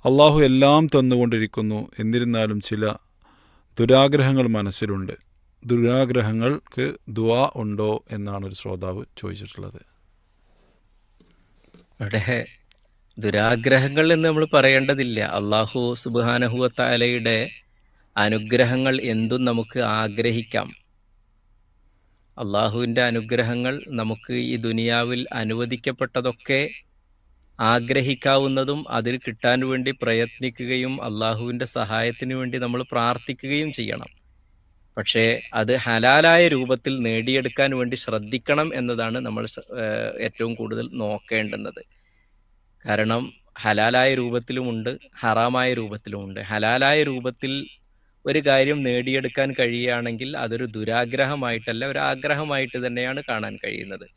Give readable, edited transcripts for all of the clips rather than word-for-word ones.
അള്ളാഹു എല്ലാം തന്നുകൊണ്ടിരിക്കുന്നു. എന്നിരുന്നാലും ചില ദുരാഗ്രഹങ്ങൾ മനസ്സിലുണ്ട്. ദുരാഗ്രഹങ്ങൾക്ക് ദുആ ഉണ്ടോ എന്നാണ് ഒരു ശ്രോതാവ് ചോദിച്ചിട്ടുള്ളത്. അവിടെ ദുരാഗ്രഹങ്ങൾ എന്ന് നമ്മൾ പറയേണ്ടതില്ല. അള്ളാഹു സുബ്ഹാനഹു വ തആലയുടെ അനുഗ്രഹങ്ങൾ എന്തും നമുക്ക് ആഗ്രഹിക്കാം. അള്ളാഹുവിൻ്റെ അനുഗ്രഹങ്ങൾ നമുക്ക് ഈ ദുനിയാവിൽ അനുവദിക്കപ്പെട്ടതൊക്കെ ആഗ്രഹിക്കാവുന്നതും അതിൽ കിട്ടാൻ വേണ്ടി പ്രയത്നിക്കുകയും അള്ളാഹുവിൻ്റെ സഹായത്തിന് വേണ്ടി നമ്മൾ പ്രാർത്ഥിക്കുകയും ചെയ്യണം. പക്ഷേ അത് ഹലാലായ രൂപത്തിൽ നേടിയെടുക്കാൻ വേണ്ടി ശ്രദ്ധിക്കണം എന്നതാണ് നമ്മൾ ഏറ്റവും കൂടുതൽ നോക്കേണ്ടുന്നത്. കാരണം ഹലാലായ രൂപത്തിലുമുണ്ട്, ഹറാമായ രൂപത്തിലുമുണ്ട്. ഹലാലായ രൂപത്തിൽ ഒരു കാര്യം നേടിയെടുക്കാൻ കഴിയുകയാണെങ്കിൽ അതൊരു ദുരാഗ്രഹമായിട്ടല്ല, ഒരു ആഗ്രഹമായിട്ട് തന്നെയാണ് കാണാൻ കഴിയുന്നത്.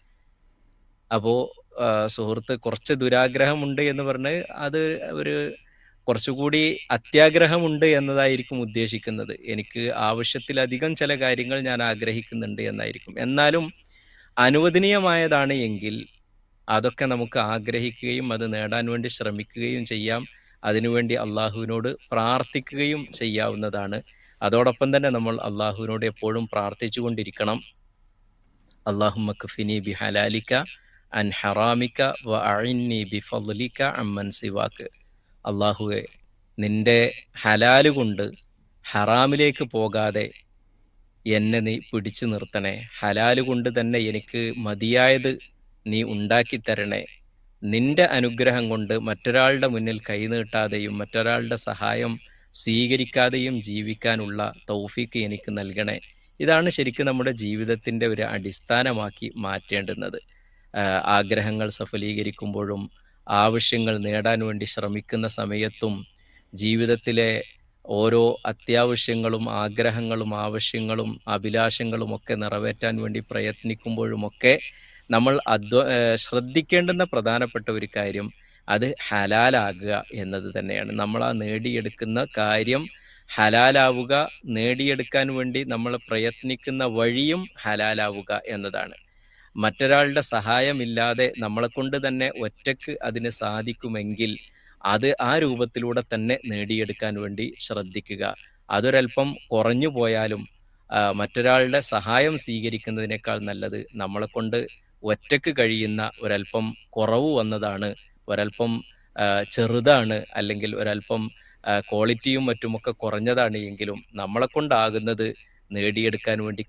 അപ്പോൾ സുഹൃത്ത് കുറച്ച് ദുരാഗ്രഹമുണ്ട് എന്ന് പറഞ്ഞ് അത് ഒരു കുറച്ചുകൂടി അത്യാഗ്രഹമുണ്ട് എന്നതായിരിക്കും ഉദ്ദേശിക്കുന്നത്. എനിക്ക് ആവശ്യത്തിലധികം ചില കാര്യങ്ങൾ ഞാൻ ആഗ്രഹിക്കുന്നുണ്ട് എന്നായിരിക്കും. എന്നാലും അനുവദനീയമായതാണ് എങ്കിൽ അതൊക്കെ നമുക്ക് ആഗ്രഹിക്കുകയും അത് നേടാൻ വേണ്ടി ശ്രമിക്കുകയും ചെയ്യാം. അതിനുവേണ്ടി അള്ളാഹുവിനോട് പ്രാർത്ഥിക്കുകയും ചെയ്യാവുന്നതാണ്. അതോടൊപ്പം തന്നെ നമ്മൾ അള്ളാഹുവിനോട് എപ്പോഴും പ്രാർത്ഥിച്ചു കൊണ്ടിരിക്കണം. അല്ലാഹുമ്മ ക്ഫിനി ബിഹലാലിക അൻ ഹറാമിക വ അഇന്നി ബിഫദ്ലിക അമ്മൻ സിവാക്ക്. അള്ളാഹുവെ, നിന്റെ ഹലാല് കൊണ്ട് ഹറാമിലേക്ക് പോകാതെ എന്നെ നീ പിടിച്ചു നിർത്തണേ. ഹലാല് കൊണ്ട് തന്നെ എനിക്ക് മതിയായത് നീ ഉണ്ടാക്കി തരണേ. നിന്റെ അനുഗ്രഹം കൊണ്ട് മറ്റൊരാളുടെ മുന്നിൽ കൈനീട്ടാതെയും മറ്റൊരാളുടെ സഹായം സ്വീകരിക്കാതെയും ജീവിക്കാനുള്ള തൗഫീക്ക് എനിക്ക് നൽകണേ. ഇതാണ് ശരിക്കും നമ്മുടെ ജീവിതത്തിൻ്റെ ഒരു അടിസ്ഥാനമാക്കി മാറ്റേണ്ടുന്നത്. ആഗ്രഹങ്ങൾ സഫലീകരിക്കുമ്പോഴും ആവശ്യങ്ങൾ നേടാൻ വേണ്ടി ശ്രമിക്കുന്ന സമയത്തും ജീവിതത്തിലെ ഓരോ അത്യാവശ്യങ്ങളും ആഗ്രഹങ്ങളും ആവശ്യങ്ങളും അഭിലാഷങ്ങളും ഒക്കെ നിറവേറ്റാൻ വേണ്ടി പ്രയത്നിക്കുമ്പോഴുമൊക്കെ നമ്മൾ ശ്രദ്ധിക്കേണ്ടുന്ന പ്രധാനപ്പെട്ട ഒരു കാര്യം അത് ഹലാലാകുക എന്നത് തന്നെയാണ്. നമ്മൾ ആ നേടിയെടുക്കുന്ന കാര്യം ഹലാലാവുക, നേടിയെടുക്കാൻ വേണ്ടി നമ്മൾ പ്രയത്നിക്കുന്ന വഴിയും ഹലാലാവുക എന്നതാണ്. മറ്റൊരാളുടെ സഹായമില്ലാതെ നമ്മളെക്കൊണ്ട് തന്നെ ഒറ്റക്ക് അതിന് സാധിക്കുമെങ്കിൽ അത് ആ രൂപത്തിലൂടെ തന്നെ നേടിയെടുക്കാൻ വേണ്ടി ശ്രദ്ധിക്കുക. അതൊരല്പം കുറഞ്ഞു പോയാലും മറ്റൊരാളുടെ സഹായം സ്വീകരിക്കുന്നതിനേക്കാൾ നല്ലത് നമ്മളെക്കൊണ്ട് ഒറ്റക്ക് കഴിയുന്ന ഒരല്പം കുറവ് വന്നതാണ്, ഒരല്പം ചെറുതാണ്, അല്ലെങ്കിൽ ഒരല്പം ക്വാളിറ്റിയും മറ്റുമൊക്കെ കുറഞ്ഞതാണ് എങ്കിലും നമ്മളെക്കൊണ്ടാകുന്നത് നേടിയെടുക്കാൻ വേണ്ടി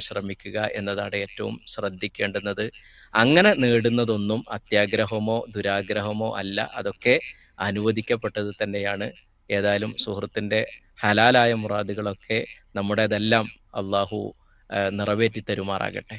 ശ്രമിക്കുക എന്നതാണ് ഏറ്റവും ശ്രദ്ധിക്കേണ്ടുന്നത്. അങ്ങനെ നേടുന്നതൊന്നും അത്യാഗ്രഹമോ ദുരാഗ്രഹമോ അല്ല, അതൊക്കെ അനുവദിക്കപ്പെട്ടത് തന്നെയാണ്. ഏതായാലും സുഹൃത്തിൻ്റെ ഹലാലായ മുറാദുകളൊക്കെ നമ്മുടേതെല്ലാം അള്ളാഹു നിറവേറ്റി തരുമാറാകട്ടെ.